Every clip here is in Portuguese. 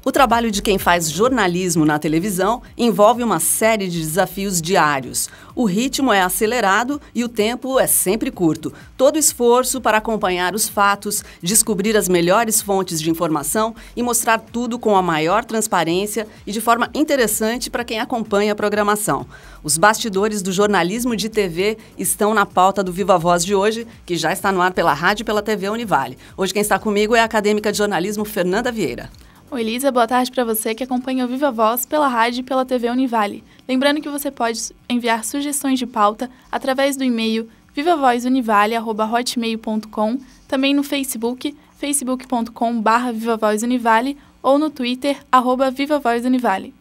O trabalho de quem faz jornalismo na televisão envolve uma série de desafios diários. O ritmo é acelerado e o tempo é sempre curto. Todo esforço para acompanhar os fatos, descobrir as melhores fontes de informação e mostrar tudo com a maior transparência e de forma interessante para quem acompanha a programação. Os bastidores do jornalismo de TV estão na pauta do Viva Voz de hoje, que já está no ar pela rádio e pela TV Univale. Hoje quem está comigo é a acadêmica de jornalismo Fernanda Vieira. Oi, Elisa, boa tarde para você que acompanha o Viva Voz pela rádio e pela TV Univale. Lembrando que você pode enviar sugestões de pauta através do e-mail vivavozunivale@hotmail.com, também no Facebook, facebook.com/vivavozunivale ou no Twitter, @vivavozunivale.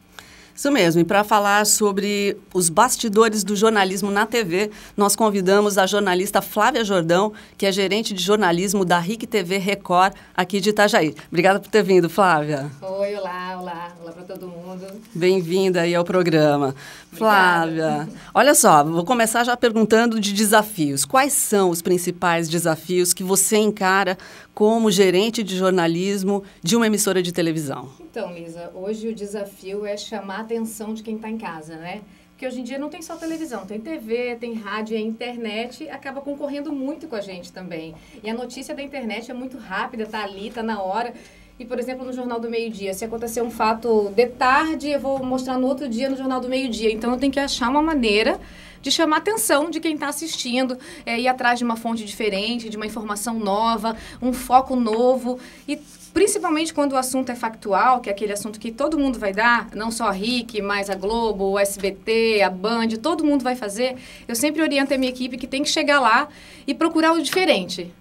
Isso mesmo, e para falar sobre os bastidores do jornalismo na TV, nós convidamos a jornalista Flávia Jordão, que é gerente de jornalismo da RIC TV Record, aqui de Itajaí. Obrigada por ter vindo, Flávia. Oi, olá para todo mundo. Bem-vinda aí ao programa. Flávia, olha só, vou começar já perguntando de desafios. Quais são os principais desafios que você encara como gerente de jornalismo de uma emissora de televisão? Então, Lisa, hoje o desafio é chamar a atenção de quem está em casa, né? Porque hoje em dia não tem só televisão, tem TV, tem rádio, a internet acaba concorrendo muito com a gente também. E a notícia da internet é muito rápida, está ali, está na hora. E, por exemplo, no Jornal do Meio-Dia, se acontecer um fato de tarde, eu vou mostrar no outro dia no Jornal do Meio-Dia. Então, eu tenho que achar uma maneira de chamar a atenção de quem está assistindo, ir atrás de uma fonte diferente, de uma informação nova, um foco novo. E principalmente quando o assunto é factual, que é aquele assunto que todo mundo vai dar, não só a RIC, mas a Globo, o SBT, a Band, todo mundo vai fazer. Eu sempre oriento a minha equipe que tem que chegar lá e procurar o diferente.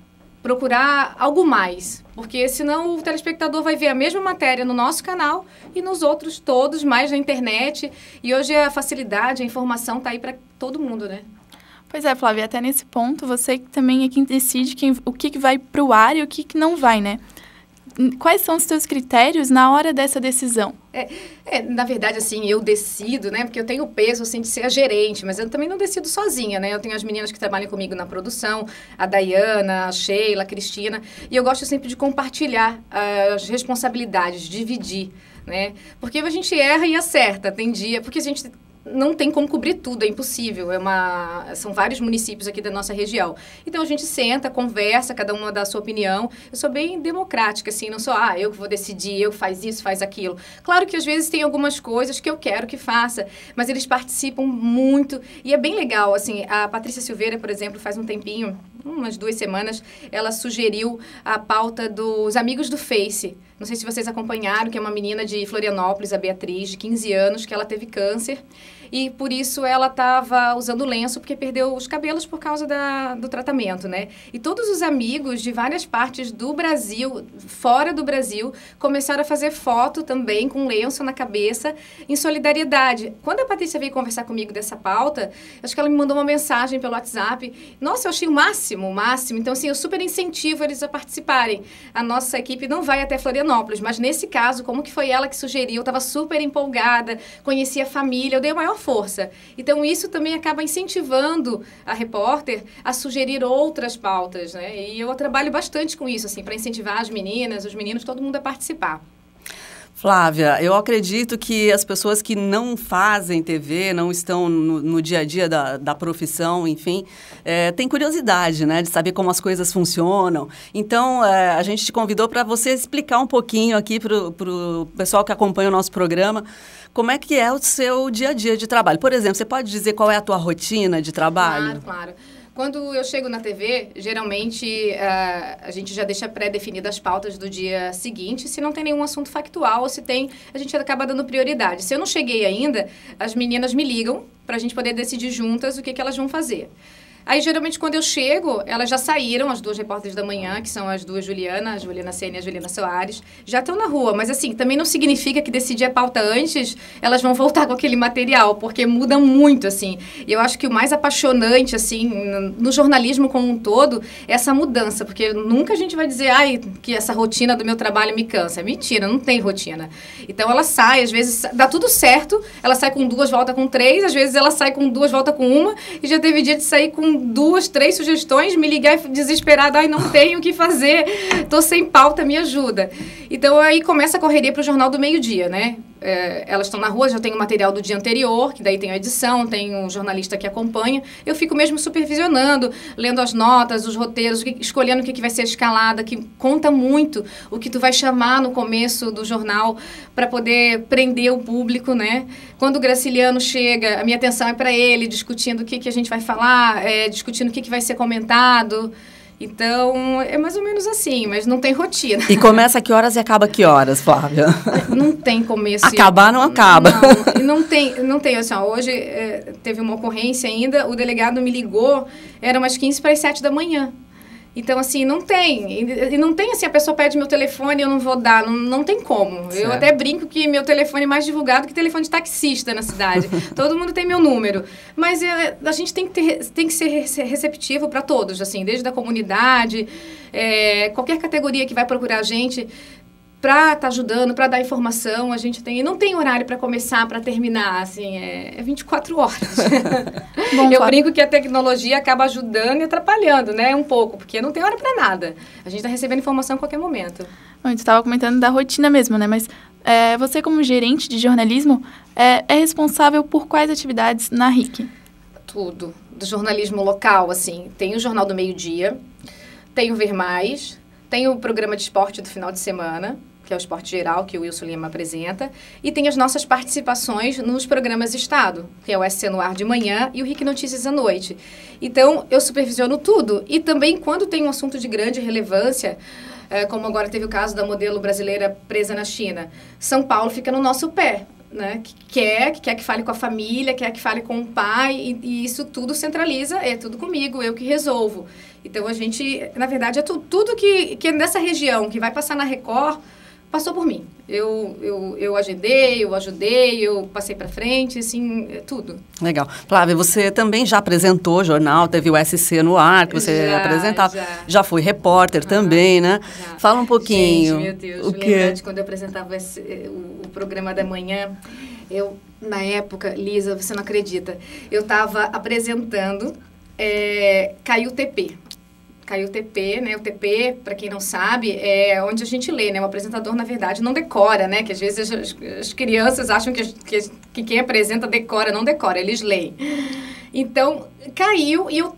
Procurar algo mais, porque senão o telespectador vai ver a mesma matéria no nosso canal e nos outros todos, mais na internet. E hoje a facilidade, a informação está aí para todo mundo, né? Pois é, Flávia, até nesse ponto, você também é quem decide o que vai para o ar e o que não vai, né? Quais são os seus critérios na hora dessa decisão? Na verdade, assim, eu decido, né? Porque eu tenho o peso, assim, de ser a gerente, mas eu também não decido sozinha, né? Eu tenho as meninas que trabalham comigo na produção, a Dayana, a Sheila, a Cristina, e eu gosto sempre de compartilhar as responsabilidades, dividir, né? Porque a gente erra e acerta, tem dia, porque a gente não tem como cobrir tudo, é impossível. São vários municípios aqui da nossa região. Então, a gente senta, conversa, cada uma dá a sua opinião. Eu sou bem democrática, assim, não sou, eu que vou decidir, eu que faz isso, faz aquilo. Claro que, às vezes, tem algumas coisas que eu quero que faça, mas eles participam muito. E é bem legal, assim, a Patrícia Silveira, por exemplo, faz um tempinho, umas 2 semanas, ela sugeriu a pauta dos Amigos do Face. Não sei se vocês acompanharam, que é uma menina de Florianópolis, a Beatriz, de 15 anos, que ela teve câncer. E por isso ela estava usando lenço, porque perdeu os cabelos por causa do tratamento, né? E todos os amigos de várias partes do Brasil, fora do Brasil, começaram a fazer foto também com lenço na cabeça, em solidariedade. Quando a Patrícia veio conversar comigo dessa pauta, acho que ela me mandou uma mensagem pelo WhatsApp. Nossa, eu achei o máximo, o máximo. Então, assim, eu super incentivo eles a participarem. A nossa equipe não vai até Florianópolis, mas nesse caso, como que foi ela que sugeriu? Eu estava super empolgada, conhecia a família, eu dei a maior força. Então, isso também acaba incentivando a repórter a sugerir outras pautas, né? E eu trabalho bastante com isso, assim, para incentivar as meninas, os meninos, todo mundo a participar. Flávia, eu acredito que as pessoas que não fazem TV, não estão no dia a dia da profissão, enfim, têm curiosidade, né, de saber como as coisas funcionam. Então, a gente te convidou para você explicar um pouquinho aqui para o pessoal que acompanha o nosso programa, como é que é o seu dia a dia de trabalho. Por exemplo, você pode dizer qual é a tua rotina de trabalho? Claro. Quando eu chego na TV, geralmente a gente já deixa pré-definidas as pautas do dia seguinte, se não tem nenhum assunto factual ou se tem, a gente acaba dando prioridade. Se eu não cheguei ainda, as meninas me ligam para a gente poder decidir juntas o que elas vão fazer. Aí, geralmente, quando eu chego, elas já saíram, as 2 repórteres da manhã, que são as 2 Juliana, a Juliana Sena e a Juliana Soares, já estão na rua. Mas, assim, também não significa que decidir a pauta antes, elas vão voltar com aquele material, porque muda muito, assim. E eu acho que o mais apaixonante, assim, no jornalismo como um todo, é essa mudança, porque nunca a gente vai dizer, que essa rotina do meu trabalho me cansa. É mentira, não tem rotina. Então, ela sai, às vezes, dá tudo certo, ela sai com 2, volta com 3, às vezes ela sai com 2, volta com 1, e já teve dia de sair com com 2, 3 sugestões, me ligar desesperada, ai, não tenho o que fazer, tô sem pauta, me ajuda. Então, aí começa a correria para o Jornal do Meio-Dia, né? Elas estão na rua, já tem o material do dia anterior, que daí tem a edição, tem um jornalista que acompanha. Eu fico mesmo supervisionando, lendo as notas, os roteiros, escolhendo o que vai ser escalada, que conta muito o que tu vai chamar no começo do jornal para poder prender o público, né? Quando o Graciliano chega, a minha atenção é para ele, discutindo o que a gente vai falar, discutindo o que vai ser comentado. Então, é mais ou menos assim, mas não tem rotina. E começa a que horas e acaba a que horas, Flávia? Não tem começo. Acabar não acaba. Não tem assim, ó, hoje teve uma ocorrência ainda, o delegado me ligou, eram umas 15 para as 7 da manhã. Então, assim, não tem. E não tem, assim, a pessoa pede meu telefone e eu não vou dar. Não tem como. Certo. Eu até brinco que meu telefone é mais divulgado que telefone de taxista na cidade. Todo mundo tem meu número. Mas a gente tem que ser receptivo para todos, assim, desde a comunidade, qualquer categoria que vai procurar a gente para estar ajudando, para dar informação, a gente tem... E não tem horário para começar, para terminar, assim, é 24 horas. Bom, eu brinco que a tecnologia acaba ajudando e atrapalhando, né, um pouco, porque não tem hora para nada. A gente está recebendo informação a qualquer momento. Bom, você estava comentando da rotina mesmo, né, mas você como gerente de jornalismo é responsável por quais atividades na RIC? Tudo. Do jornalismo local, assim, tem o Jornal do Meio-Dia, tem o Ver Mais, tem o programa de esporte do final de semana, que é o Esporte Geral, que o Wilson Lima apresenta, e tem as nossas participações nos programas Estado, que é o SC no Ar de manhã e o RIC Notícias à noite. Então, eu supervisiono tudo. E também, quando tem um assunto de grande relevância, como agora teve o caso da modelo brasileira presa na China, São Paulo fica no nosso pé, né? Quer que fale com a família, quer que fale com o pai, e isso tudo centraliza, é tudo comigo, eu que resolvo. Então, a gente, na verdade, tudo que é nessa região, que vai passar na Record, passou por mim. Eu agendei, eu ajudei, eu passei para frente, assim, tudo. Legal. Flávia, você também já apresentou jornal, teve o SC no Ar, que você apresentava. Já foi repórter também, né? Já. Fala um pouquinho. Gente, meu Deus, lembra de quando eu apresentava o programa da manhã? Na época, Lisa, você não acredita, eu estava apresentando Caiu o TP. Caiu o TP, né? O TP, para quem não sabe, é onde a gente lê, né? O apresentador, na verdade, não decora, né? Que às vezes as crianças acham que quem apresenta decora, não decora, eles leem. Então, caiu e eu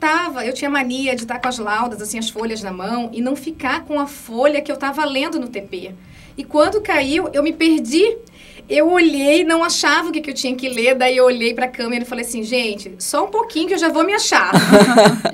tinha mania de estar com as laudas, assim, as folhas na mão e não ficar com a folha que eu estava lendo no TP. E quando caiu, eu me perdi. Eu olhei, não achava o que eu tinha que ler, daí eu olhei pra câmera e falei assim, gente, só um pouquinho que eu já vou me achar.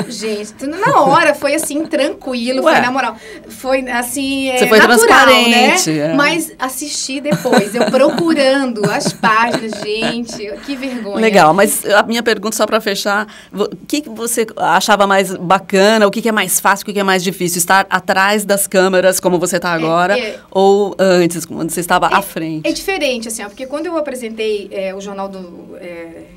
Gente, na hora foi assim, tranquilo, foi na moral. Foi assim, você foi natural, transparente, né? Mas assisti depois, eu procurando as páginas, gente, que vergonha. Legal, mas a minha pergunta, só pra fechar, o que você achava mais bacana, o que é mais fácil, o que é mais difícil? Estar atrás das câmeras, como você está agora, ou antes, quando você estava à frente? É diferente. Assim, porque quando eu apresentei o jornal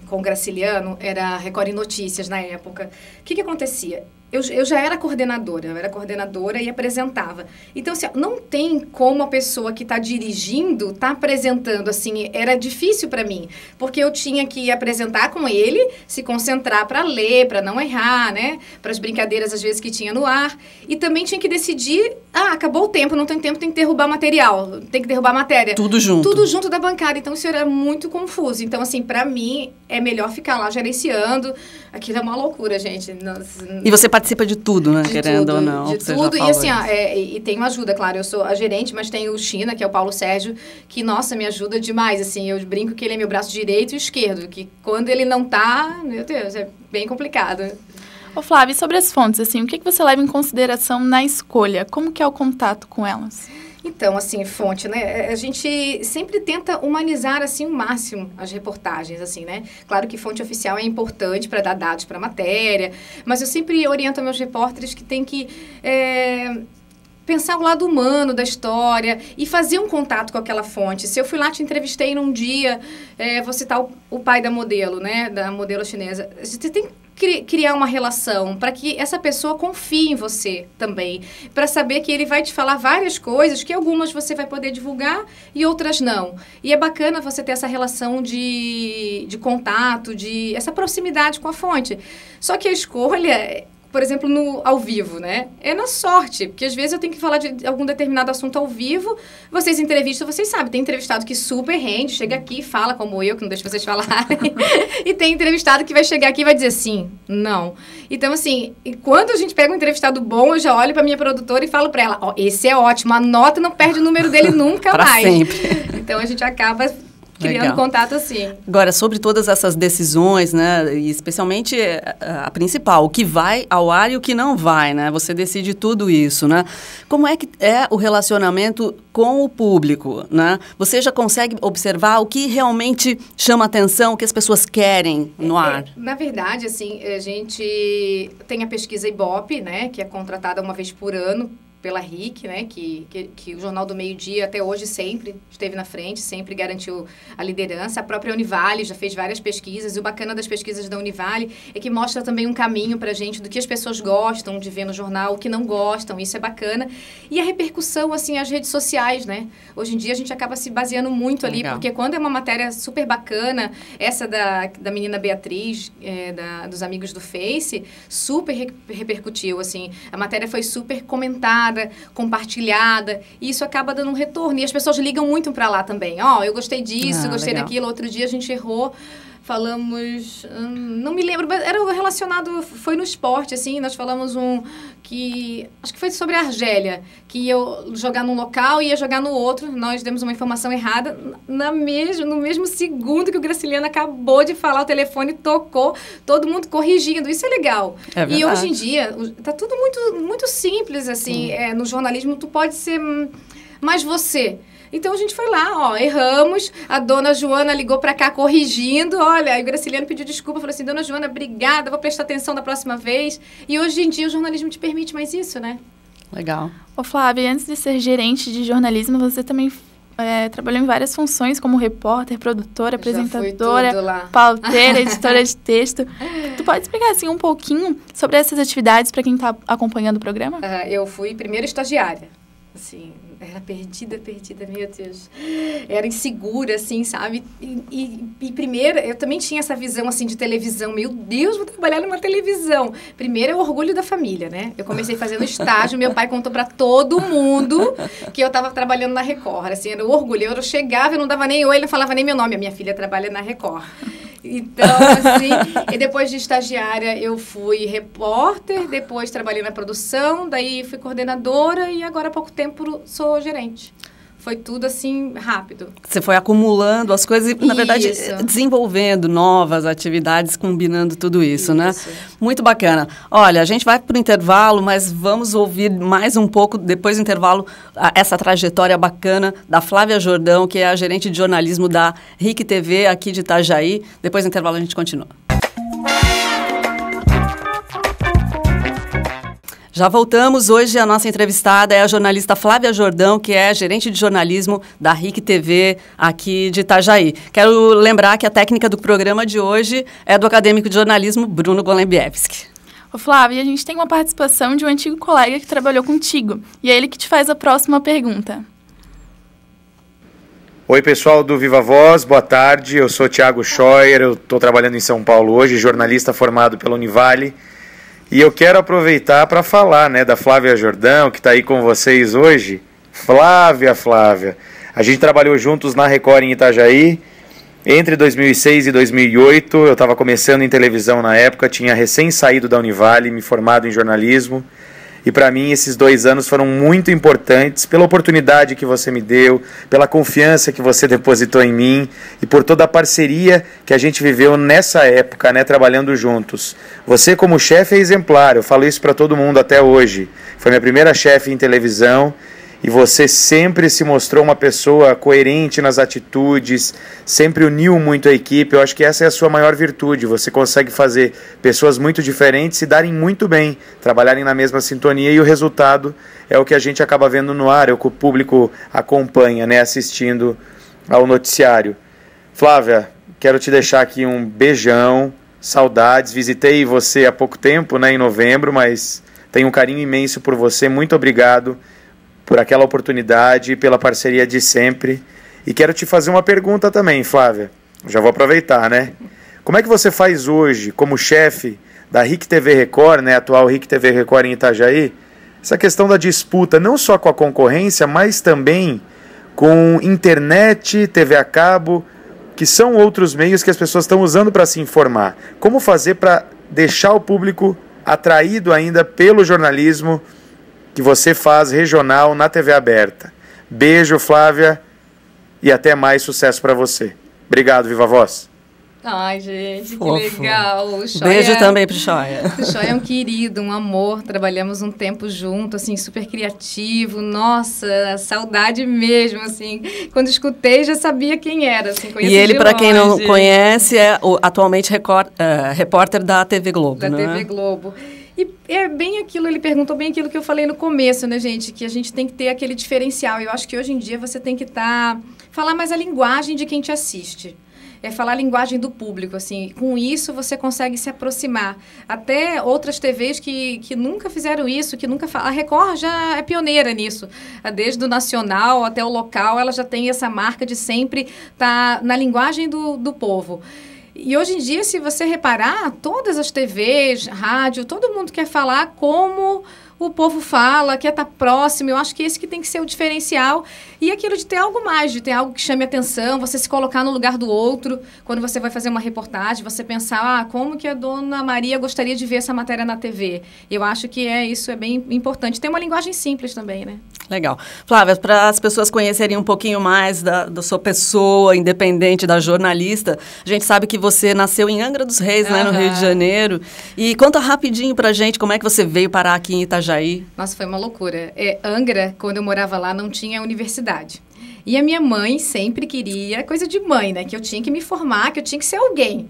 com o Graciliano, era a Record em Notícias na época, o que acontecia? Eu já era coordenadora, e apresentava. Então, assim, não tem como a pessoa que está dirigindo tá apresentando, assim, era difícil para mim, porque eu tinha que apresentar com ele, se concentrar para ler, para não errar, né? Para as brincadeiras, às vezes, que tinha no ar. E também tinha que decidir, acabou o tempo, não tem tempo, tem que derrubar material, tem que derrubar matéria. Tudo junto. Tudo junto da bancada. Então, isso era muito confuso. Então, assim, para mim, é melhor ficar lá gerenciando. Aquilo é uma loucura, gente. E você participa de tudo, né? Querendo ou não. De tudo. E assim, e tem uma ajuda, claro. Eu sou a gerente, mas tem o China, que é o Paulo Sérgio, que, nossa, me ajuda demais. Assim, eu brinco que ele é meu braço direito e esquerdo, que quando ele não tá, meu Deus, é bem complicado. Ô, Flávia, e sobre as fontes, assim, o que você leva em consideração na escolha? Como que é o contato com elas? Então, assim, fonte, né? A gente sempre tenta humanizar, assim, o máximo as reportagens, assim, né? Claro que fonte oficial é importante para dar dados para a matéria, mas eu sempre oriento meus repórteres que tem que pensar o lado humano da história e fazer um contato com aquela fonte. Se eu fui lá, te entrevistei num dia, vou citar o pai da modelo, né? Da modelo chinesa. Você tem criar uma relação, para que essa pessoa confie em você também, para saber que ele vai te falar várias coisas, que algumas você vai poder divulgar e outras não. E é bacana você ter essa relação de contato, essa proximidade com a fonte. Só que a escolha, por exemplo, ao vivo, né? É na sorte, porque às vezes eu tenho que falar de algum determinado assunto ao vivo, vocês entrevistam, vocês sabem, tem entrevistado que super rende, chega aqui e fala como eu, que não deixo vocês falarem, e tem entrevistado que vai chegar aqui e vai dizer sim, não. Então, assim, quando a gente pega um entrevistado bom, eu já olho para minha produtora e falo para ela, ó, esse é ótimo, anota, não perde o número dele nunca mais. Sempre. Então, a gente acaba criando contato assim. Agora, sobre todas essas decisões, né, e especialmente a principal, o que vai ao ar e o que não vai, né? Você decide tudo isso, né? Como é que é o relacionamento com o público, né? Você já consegue observar o que realmente chama atenção, o que as pessoas querem no ar? Na verdade, assim, a gente tem a pesquisa Ibope, né, que é contratada uma vez por ano pela RIC, né, que o Jornal do Meio-Dia até hoje sempre esteve na frente, sempre garantiu a liderança. A própria Univale já fez várias pesquisas, e o bacana das pesquisas da Univale é que mostra também um caminho pra gente do que as pessoas gostam de ver no jornal, o que não gostam, isso é bacana. E a repercussão, assim, as redes sociais, né? Hoje em dia a gente acaba se baseando muito ali, porque quando é uma matéria super bacana, essa da menina Beatriz, dos amigos do Face, super repercutiu, assim, a matéria foi super comentada, compartilhada, e isso acaba dando um retorno, e as pessoas ligam muito para lá também, eu gostei disso, gostei daquilo. Outro dia a gente errou, falamos, não me lembro, mas era relacionado, foi no esporte, assim, nós falamos acho que foi sobre a Argélia, que ia jogar num local e ia jogar no outro, nós demos uma informação errada, no mesmo segundo que o Graciliano acabou de falar, o telefone tocou, todo mundo corrigindo, isso é legal. É verdade. E hoje em dia, tá tudo muito, muito simples, assim, no jornalismo tu pode ser mais você. Então, a gente foi lá, erramos, a dona Joana ligou para cá corrigindo, olha, aí o Graciliano pediu desculpa, falou assim, dona Joana, obrigada, vou prestar atenção da próxima vez. E hoje em dia o jornalismo te permite mais isso, né? Legal. Ô Flávia, antes de ser gerente de jornalismo, você também trabalhou em várias funções, como repórter, produtora, apresentadora, pauteira, editora de texto. Tu pode explicar, assim, um pouquinho sobre essas atividades para quem está acompanhando o programa? Eu fui primeira estagiária, assim, era perdida, meu Deus. Era insegura, assim, sabe? E primeiro, eu também tinha essa visão, assim, de televisão. Meu Deus, vou trabalhar numa televisão. Primeiro é o orgulho da família, né? Eu comecei fazendo estágio, meu pai contou pra todo mundo que eu tava trabalhando na Record. Assim, era o orgulho. Eu chegava, eu não dava nem oi, ele não falava nem meu nome. A minha filha trabalha na Record. Então, assim, e depois de estagiária eu fui repórter, depois trabalhei na produção, daí fui coordenadora e agora há pouco tempo sou gerente. Foi tudo, assim, rápido. Você foi acumulando as coisas e, na verdade, desenvolvendo novas atividades, combinando tudo isso, né? Muito bacana. Olha, a gente vai para o intervalo, mas vamos ouvir mais um pouco, depois do intervalo, essa trajetória bacana da Flávia Jordão, que é a gerente de jornalismo da RIC TV aqui de Itajaí. Depois do intervalo a gente continua. Já voltamos. Hoje a nossa entrevistada é a jornalista Flávia Jordão, que é gerente de jornalismo da RIC TV aqui de Itajaí. Quero lembrar que a técnica do programa de hoje é do acadêmico de jornalismo Bruno Golembiewski. Ô Flávia, a gente tem uma participação de um antigo colega que trabalhou contigo, e é ele que te faz a próxima pergunta. Oi, pessoal do Viva Voz, boa tarde. Eu sou Thiago Scheuer, eu estou trabalhando em São Paulo hoje, jornalista formado pela Univale. E eu quero aproveitar para falar, né, da Flávia Jordão, que está aí com vocês hoje. Flávia. A gente trabalhou juntos na Record em Itajaí. Entre 2006 e 2008, eu estava começando em televisão na época, tinha recém saído da Univale, me formado em jornalismo. E para mim esses 2 anos foram muito importantes pela oportunidade que você me deu, pela confiança que você depositou em mim e por toda a parceria que a gente viveu nessa época, né, trabalhando juntos. Você como chefe é exemplar, eu falo isso para todo mundo até hoje. Foi minha primeira chefe em televisão e você sempre se mostrou uma pessoa coerente nas atitudes, sempre uniu muito a equipe. Eu acho que essa é a sua maior virtude. Você consegue fazer pessoas muito diferentes se darem muito bem, trabalharem na mesma sintonia e o resultado é o que a gente acaba vendo no ar, é o que o público acompanha, né, assistindo ao noticiário. Flávia, quero te deixar aqui um beijão. saudades. Visitei você há pouco tempo, né, em novembro, mas tenho um carinho imenso por você. Muito obrigado por aquela oportunidade e pela parceria de sempre. E quero te fazer uma pergunta também, Flávia. Já vou aproveitar, né? Como é que você faz hoje, como chefe da RIC TV Record, né, atual RIC TV Record em Itajaí, essa questão da disputa, não só com a concorrência, mas também com internet, TV a cabo, que são outros meios que as pessoas estão usando para se informar. Como fazer para deixar o público atraído ainda pelo jornalismo que você faz regional na TV aberta? Beijo, Flávia, e até mais, sucesso para você. Obrigado, Viva Voz. Ai, gente, que legal. O Choia, beijo também pro Choia. O Choia é um querido, um amor. Trabalhamos um tempo junto, assim, super criativo. Nossa, saudade mesmo, assim. Quando escutei, já sabia quem era, assim, e ele, para quem não conhece, é atualmente repórter da TV Globo, da TV Globo. E é bem aquilo, ele perguntou bem aquilo que eu falei no começo, né, gente? Que a gente tem que ter aquele diferencial. Eu acho que hoje em dia você tem que falar mais a linguagem de quem te assiste. É falar a linguagem do público, assim. Com isso, você consegue se aproximar. Até outras TVs que nunca fizeram isso, que nunca... A Record já é pioneira nisso. Desde o nacional até o local, ela já tem essa marca de sempre estar na linguagem do povo. E hoje em dia, se você reparar, todas as TVs, rádio, todo mundo quer falar como o povo fala, quer estar próximo. Eu acho que esse que tem que ser o diferencial. E aquilo de ter algo mais, de ter algo que chame atenção, você se colocar no lugar do outro. Quando você vai fazer uma reportagem, você pensar, como que a dona Maria gostaria de ver essa matéria na TV? Eu acho que isso é bem importante. Tem uma linguagem simples também, né? Legal. Flávia, para as pessoas conhecerem um pouquinho mais da sua pessoa, independente da jornalista, a gente sabe que você nasceu em Angra dos Reis, né, no Rio de Janeiro. E conta rapidinho pra gente como é que você veio parar aqui em Itajaí. Nossa, foi uma loucura. Angra, quando eu morava lá, não tinha universidade. E a minha mãe sempre queria, coisa de mãe, né? Que eu tinha que me formar, que eu tinha que ser alguém.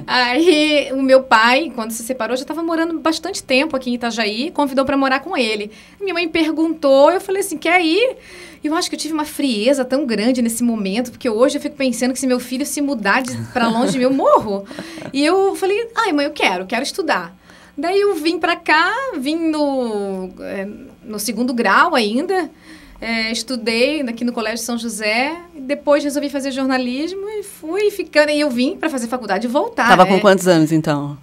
Aí o meu pai, quando se separou, já estava morando bastante tempo aqui em Itajaí, convidou para morar com ele. Minha mãe perguntou, eu falei assim, quer ir? Eu acho que eu tive uma frieza tão grande nesse momento, porque hoje eu fico pensando que se meu filho se mudar para longe de mim, eu morro. E eu falei, ai mãe, eu quero estudar. Daí eu vim para cá, vim no segundo grau ainda, estudei aqui no Colégio São José, depois resolvi fazer jornalismo e fui ficando. E eu vim para fazer faculdade e voltar. Estava com quantos anos, então?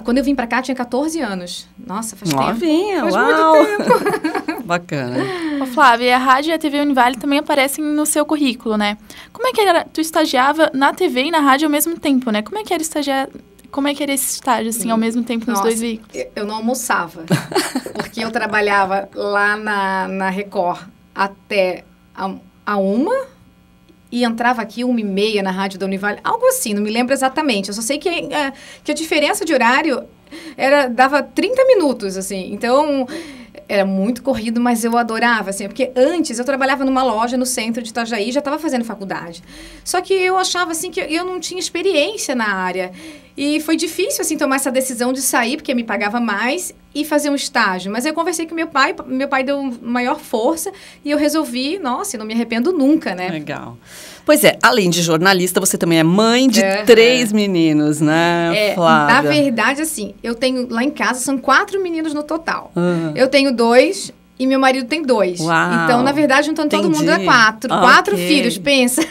Quando eu vim para cá, tinha 14 anos. Nossa, faz tempo. Novinha, faz uau! muito tempo. Bacana. Ô, Flávia, a rádio e a TV Univale também aparecem no seu currículo, né? Como é que era? Tu estagiava na TV e na rádio ao mesmo tempo, né? Como é que era estagiar? Como é que era esse estágio, assim, ao mesmo tempo nos dois veículos? Eu não almoçava, porque eu trabalhava lá na Record até a 1 e entrava aqui 1h30 na rádio da Univale, algo assim, não me lembro exatamente. Eu só sei que a diferença de horário dava 30 minutos, assim, então... Era muito corrido, mas eu adorava, assim, porque antes eu trabalhava numa loja no centro de Itajaí, já estava fazendo faculdade. Só que eu achava, assim, que eu não tinha experiência na área. E foi difícil, assim, tomar essa decisão de sair, porque me pagava mais, e fazer um estágio. Mas eu conversei com meu pai deu maior força, e eu resolvi, nossa, eu não me arrependo nunca, né? Legal. Pois é, além de jornalista, você também é mãe de 3 meninos, né, Flávia? Na verdade, assim, eu tenho, lá em casa, são 4 meninos no total. Eu tenho 2 e meu marido tem 2. Uau. Então, na verdade, juntando todo mundo é 4. 4 filhos, pensa.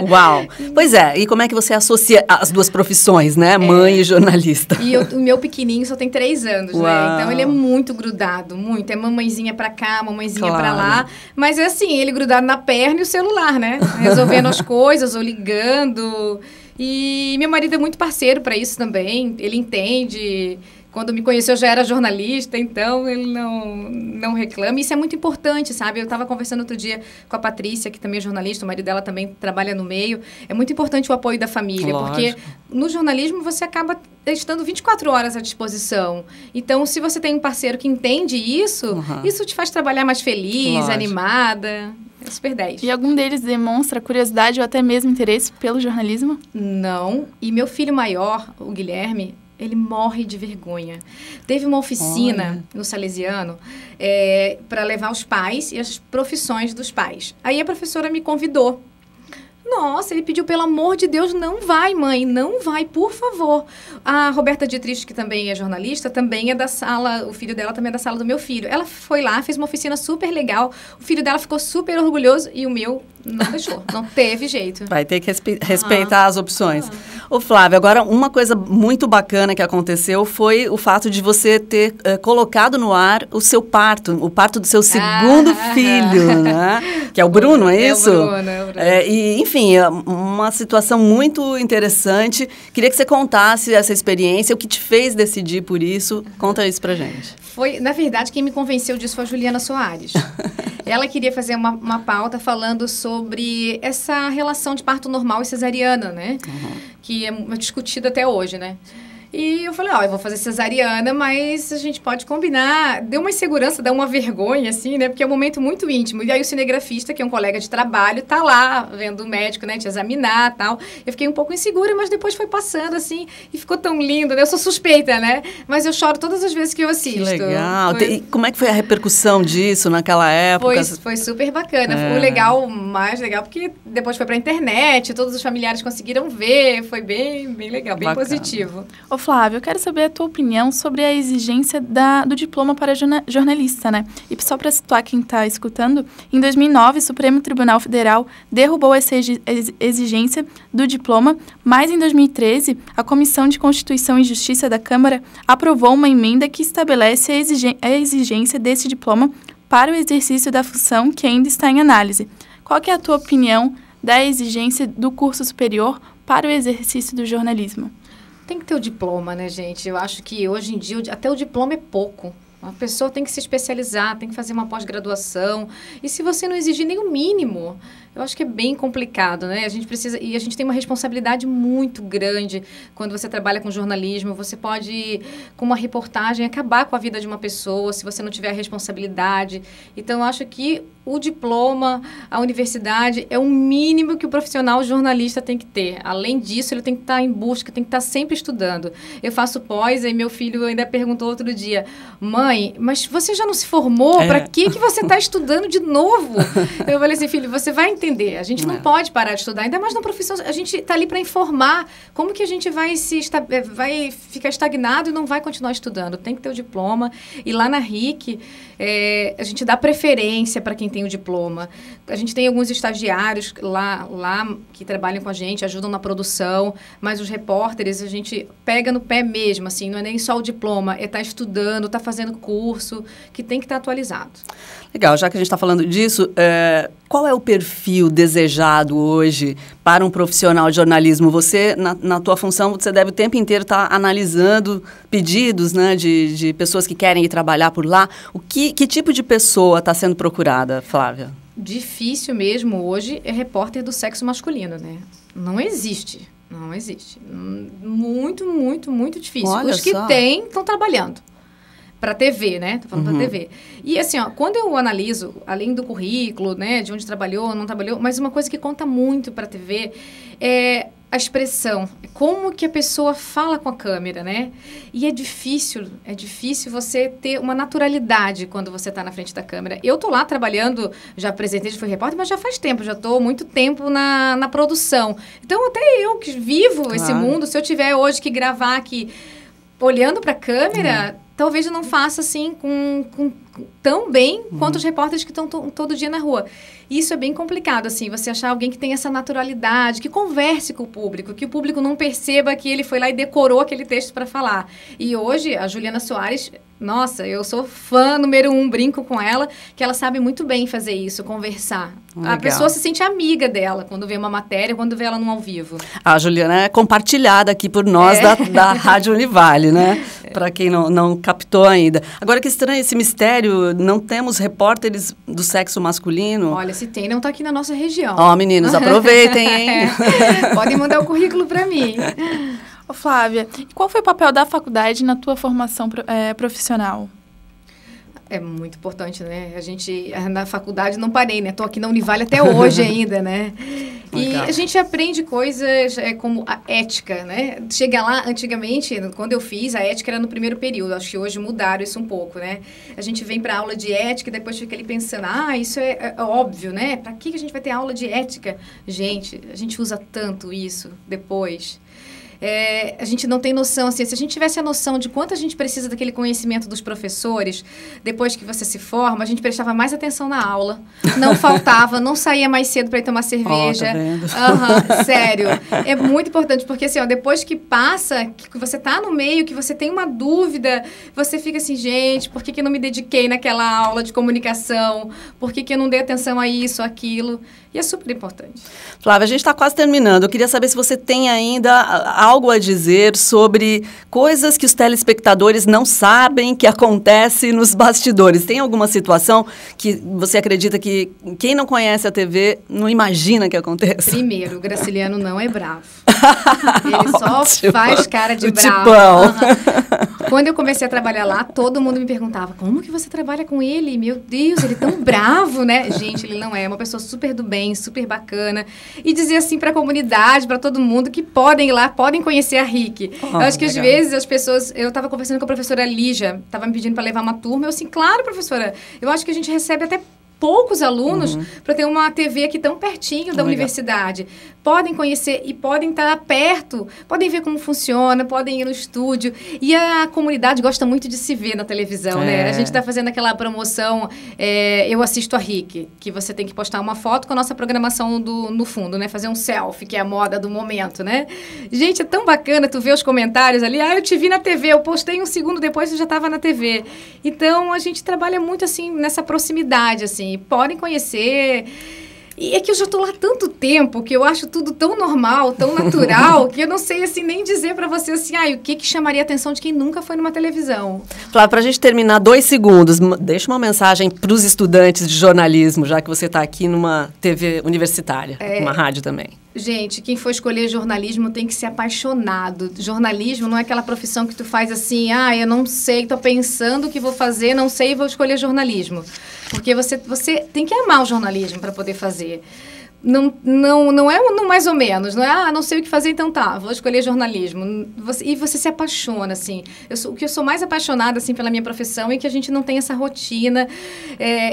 Uau. Pois é, e como é que você associa as duas profissões, né? Mãe e jornalista. E o meu pequenininho só tem 3 anos, Uau. né? Então, ele é muito grudado, muito. É mamãezinha pra cá, mamãezinha pra lá. Mas é assim, ele grudado na perna e o celular, né? Resolvendo as coisas ou ligando. E meu marido é muito parceiro pra isso também. Ele entende... Quando me conheceu, eu já era jornalista, então ele não reclama. Isso é muito importante, sabe? Eu estava conversando outro dia com a Patrícia, que também é jornalista, o marido dela também trabalha no meio. É muito importante o apoio da família, porque no jornalismo você acaba estando 24 horas à disposição. Então, se você tem um parceiro que entende isso, isso te faz trabalhar mais feliz, animada. É super 10. E algum deles demonstra curiosidade ou até mesmo interesse pelo jornalismo? Não. E meu filho maior, o Guilherme... Ele morre de vergonha. Teve uma oficina no Salesiano para levar os pais e as profissões dos pais. Aí a professora me convidou. Nossa, ele pediu, pelo amor de Deus, não vai, mãe, não vai, por favor. A Roberta Dietrich, que também é jornalista, também é da sala, o filho dela também é da sala do meu filho. Ela foi lá, fez uma oficina super legal, o filho dela ficou super orgulhoso e o meu não deixou, não teve jeito. Vai ter que respeitar as opções. Ô, Flávia, agora uma coisa muito bacana que aconteceu foi o fato de você ter colocado no ar o seu parto, o parto do seu segundo filho, né? Que é o Bruno, é isso? É o Bruno. E, enfim, uma situação muito interessante. Queria que você contasse essa experiência, o que te fez decidir por isso. Conta isso pra gente. Na verdade, quem me convenceu disso foi a Juliana Soares. Ela queria fazer uma pauta falando sobre essa relação de parto normal e cesariana, né? Que é discutida até hoje, né? E eu falei, eu vou fazer cesariana, mas a gente pode combinar. Deu uma insegurança, dá uma vergonha, assim, né? Porque é um momento muito íntimo. E aí o cinegrafista, que é um colega de trabalho, tá lá vendo o médico, né? Te examinar e tal. Eu fiquei um pouco insegura, mas depois foi passando, assim, e ficou tão lindo, né? Eu sou suspeita, né? Mas eu choro todas as vezes que eu assisto. Que legal. E como é que foi a repercussão disso naquela época? Foi super bacana. O mais legal, porque depois foi pra internet, todos os familiares conseguiram ver. Foi bem legal, bem bacana. Positivo. Flávio, eu quero saber a tua opinião sobre a exigência do diploma para jornalista, né? E só para situar quem está escutando, em 2009, o Supremo Tribunal Federal derrubou essa exigência do diploma, mas em 2013, a Comissão de Constituição e Justiça da Câmara aprovou uma emenda que estabelece a exigência desse diploma para o exercício da função que ainda está em análise. Qual que é a tua opinião da exigência do curso superior para o exercício do jornalismo? Tem que ter o diploma, né, gente? Eu acho que hoje em dia até o diploma é pouco. A pessoa tem que se especializar, tem que fazer uma pós-graduação. E se você não exigir nem o mínimo, eu acho que é bem complicado, né? A gente tem uma responsabilidade muito grande quando você trabalha com jornalismo. Você pode, com uma reportagem, acabar com a vida de uma pessoa se você não tiver a responsabilidade. Então, eu acho que o diploma, a universidade, é o mínimo que o profissional jornalista tem que ter. Além disso, ele tem que estar em busca, tem que estar sempre estudando. Eu faço pós, e meu filho ainda perguntou outro dia, mãe, mas você já não se formou? Para que você está estudando de novo? Eu falei assim, filho, você vai entender. A gente não pode parar de estudar, ainda mais na profissão. A gente está ali para informar. Como que a gente vai ficar estagnado e não vai continuar estudando? Tem que ter o diploma. E lá na RIC, a gente dá preferência para quem tem o diploma. A gente tem alguns estagiários lá que trabalham com a gente, ajudam na produção, mas os repórteres a gente pega no pé mesmo, assim, não é nem só o diploma, é estar estudando, estar fazendo curso, que tem que estar atualizado. Legal, já que a gente está falando disso, qual é o perfil desejado hoje para um profissional de jornalismo? Você, na tua função, você deve o tempo inteiro estar analisando pedidos, né, de pessoas que querem ir trabalhar por lá. Que tipo de pessoa está sendo procurada, Flávia? Difícil mesmo hoje é repórter do sexo masculino, né? Não existe. Muito, muito, muito difícil. Olha Os que só. têm estão trabalhando. Para TV, né? Tô falando para TV. E assim, quando eu analiso, além do currículo, né, de onde trabalhou, não trabalhou, mas uma coisa que conta muito para TV é a expressão, como que a pessoa fala com a câmera, né? E é difícil você ter uma naturalidade quando você está na frente da câmera. Eu tô lá trabalhando, já apresentei, já fui repórter, mas já faz tempo, já tô muito tempo na produção. Então, até eu que vivo esse mundo, se eu tiver hoje que gravar aqui olhando para a câmera, talvez eu não faça assim tão bem quanto os repórteres que estão todo dia na rua. Isso é bem complicado, assim, você achar alguém que tem essa naturalidade, que converse com o público, que o público não perceba que ele foi lá e decorou aquele texto para falar. E hoje, a Juliana Soares, nossa, eu sou fã número 1, brinco com ela, que ela sabe muito bem fazer isso, conversar. Legal. A pessoa se sente amiga dela quando vê uma matéria, quando vê ela num ao vivo. A Juliana é compartilhada aqui por nós da Rádio Univale, né? Para quem não captou ainda. Agora, que estranho esse mistério, não temos repórteres do sexo masculino? Olha, se tem, não tá aqui na nossa região. Meninos, aproveitem, hein? Podem mandar o currículo para mim. Ô, Flávia, qual foi o papel da faculdade na tua formação profissional? É muito importante, né? A gente, na faculdade, não parei, né? Tô aqui na Univale até hoje ainda, né? Legal. E a gente aprende coisas como a ética, né? Chega lá, antigamente, quando eu fiz, a ética era no primeiro período. Acho que hoje mudaram isso um pouco, né? A gente vem para aula de ética e depois fica ali pensando, isso é óbvio, né? Para que a gente vai ter aula de ética? Gente, a gente usa tanto isso depois. A gente não tem noção, assim, se a gente tivesse a noção de quanto a gente precisa daquele conhecimento dos professores, depois que você se forma, a gente prestava mais atenção na aula, não faltava, não saía mais cedo para ir tomar cerveja. Sério. É muito importante, porque assim, depois que passa, que você tá no meio, que você tem uma dúvida, você fica assim, gente, por que eu não me dediquei naquela aula de comunicação? Por que eu não dei atenção a isso, aquilo? E é super importante. Flávia, a gente está quase terminando. Eu queria saber se você tem ainda algo a dizer sobre coisas que os telespectadores não sabem que acontece nos bastidores. Tem alguma situação que você acredita que quem não conhece a TV não imagina que aconteça? Primeiro, o Graciliano não é bravo. Ele só faz cara de bravo. Quando eu comecei a trabalhar lá, todo mundo me perguntava, como que você trabalha com ele? Meu Deus, ele é tão bravo, né? Gente, ele não é. É uma pessoa super do bem, super bacana. E dizer assim para a comunidade, para todo mundo, que podem ir lá, podem conhecer a RIC. Eu acho que às vezes as pessoas... Eu estava conversando com a professora Lígia, estava me pedindo para levar uma turma. Eu assim, claro, professora, eu acho que a gente recebe até poucos alunos para ter uma TV aqui tão pertinho da universidade. Podem conhecer e podem estar perto, podem ver como funciona, podem ir no estúdio. E a comunidade gosta muito de se ver na televisão, né? A gente está fazendo aquela promoção, Eu Assisto a RIC, que você tem que postar uma foto com a nossa programação no fundo, né? Fazer um selfie, que é a moda do momento, né? Gente, é tão bacana tu ver os comentários ali. Eu te vi na TV, eu postei um segundo depois e já estava na TV. Então, a gente trabalha muito, assim, nessa proximidade, assim. Podem conhecer. E é que eu já estou lá há tanto tempo que eu acho tudo tão normal, tão natural, que eu não sei assim nem dizer para você assim, o que chamaria a atenção de quem nunca foi numa televisão. Flávia, para a gente terminar 2 segundos, deixa uma mensagem para os estudantes de jornalismo, já que você está aqui numa TV universitária, uma rádio também. Gente, quem for escolher jornalismo tem que ser apaixonado. Jornalismo não é aquela profissão que tu faz assim, eu não sei, tô pensando o que vou fazer, não sei, vou escolher jornalismo. Porque você tem que amar o jornalismo para poder fazer. Não é no mais ou menos, não é, não sei o que fazer, então vou escolher jornalismo. E você se apaixona, assim. O que eu sou mais apaixonada, assim, pela minha profissão é que a gente não tem essa rotina.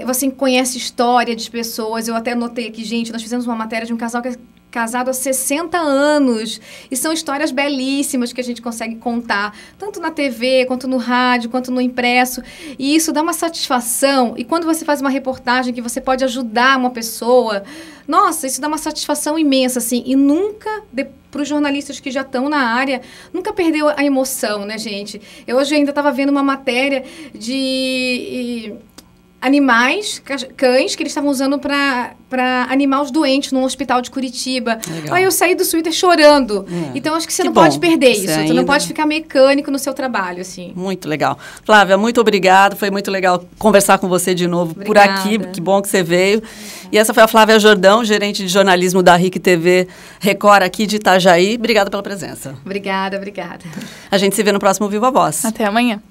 Você conhece história de pessoas. Eu até notei aqui, gente, nós fizemos uma matéria de um casal que é casado há 60 anos. E são histórias belíssimas que a gente consegue contar, tanto na TV, quanto no rádio, quanto no impresso. E isso dá uma satisfação. E quando você faz uma reportagem que você pode ajudar uma pessoa, nossa, isso dá uma satisfação imensa, assim. E nunca, para os jornalistas que já estão na área, nunca perdeu a emoção, né, gente? Eu hoje ainda estava vendo uma matéria de animais, cães, que eles estavam usando para animar os doentes num hospital de Curitiba. Legal. Aí eu saí do Twitter chorando. Então, acho que você não pode perder isso. Você não pode ficar mecânico no seu trabalho, assim. Muito legal. Flávia, muito obrigada. Foi muito legal conversar com você de novo por aqui. Que bom que você veio. E essa foi a Flávia Jordão, gerente de jornalismo da RIC TV Record aqui de Itajaí. Obrigada pela presença. Obrigada. A gente se vê no próximo Viva Voz. Até amanhã.